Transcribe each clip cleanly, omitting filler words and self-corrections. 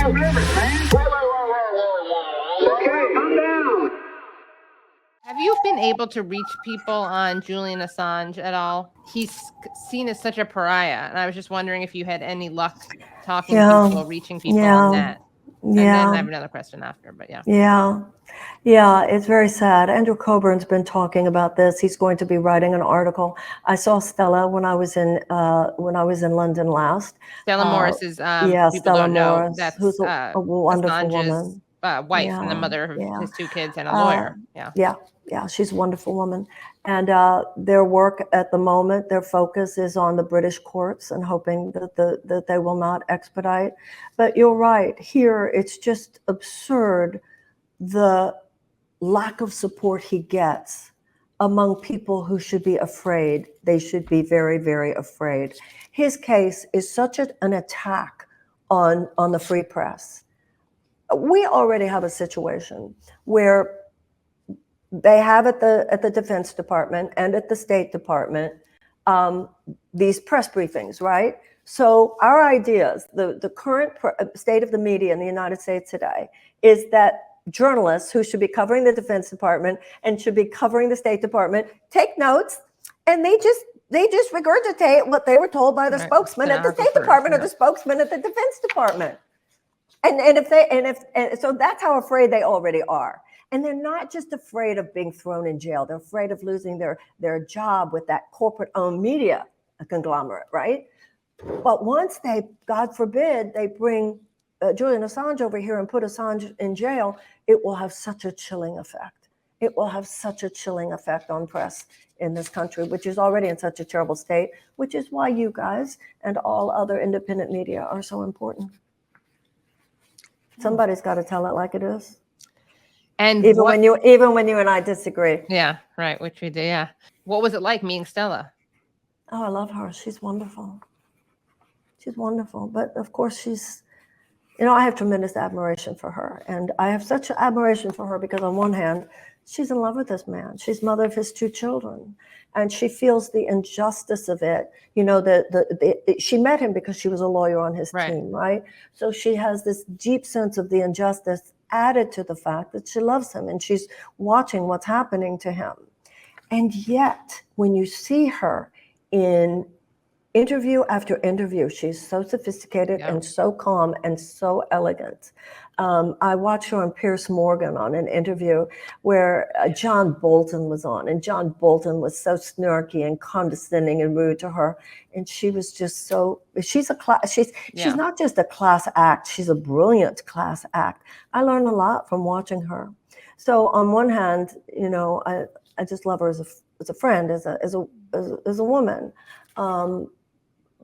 off limits, man. Okay, calm down. Have you been able to reach people on Julian Assange at all? He's seen as such a pariah, and I was just wondering if you had any luck talking to people, reaching people on that. And then I have another question after, but Yeah, it's very sad. Andrew Coburn's been talking about this. He's going to be writing an article. I saw Stella when I was in London last. Stella Morris is Stella Morris, that's who's a wonderful woman. Wife and the mother of his two kids and a lawyer. Yeah, she's a wonderful woman. And their work at the moment, their focus is on the British courts and hoping that they will not expedite. But you're right, here it's just absurd, the lack of support he gets among people who should be afraid. They should be very, very afraid. His case is such an attack on the free press. We already have a situation where they have at the Defense Department and at the State Department these press briefings, right? So our ideas, the current state of the media in the United States today is that journalists who should be covering the Defense Department and should be covering the State Department take notes, and they just regurgitate what they were told by the spokesman at the State Department or the spokesman at the Defense Department. So that's how afraid they already are. And they're not just afraid of being thrown in jail. They're afraid of losing their job with that corporate-owned media conglomerate, right? But once they, God forbid, they bring Julian Assange over here and put Assange in jail, it will have such a chilling effect. It will have such a chilling effect on press in this country, which is already in such a terrible state, which is why you guys and all other independent media are so important. Somebody's got to tell it like it is. And even when you and I disagree. Yeah, right, which we do, yeah. What was it like meeting Stella? Oh, I love her. She's wonderful. She's wonderful. But of course, she's, I have tremendous admiration for her. And I have such admiration for her because on one hand, she's in love with this man. She's mother of his two children. And she feels the injustice of it. She met him because she was a lawyer on his team, right? So she has this deep sense of the injustice added to the fact that she loves him and she's watching what's happening to him. And yet, when you see her in interview after interview, she's so sophisticated and so calm and so elegant. I watched her on Piers Morgan on an interview where John Bolton was on, and John Bolton was so snarky and condescending and rude to her. And she was just so, she's not just a class act, she's a brilliant class act. I learned a lot from watching her. So on one hand, I just love her as a friend, as a woman.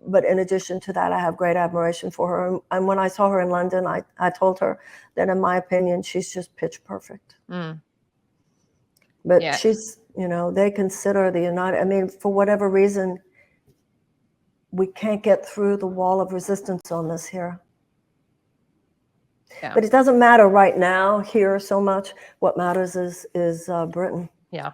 But in addition to that, I have great admiration for her. And when I saw her in London, I told her that, in my opinion, she's just pitch perfect. But she's, they consider for whatever reason, we can't get through the wall of resistance on this here. But it doesn't matter right now here so much. What matters is Britain. Yeah.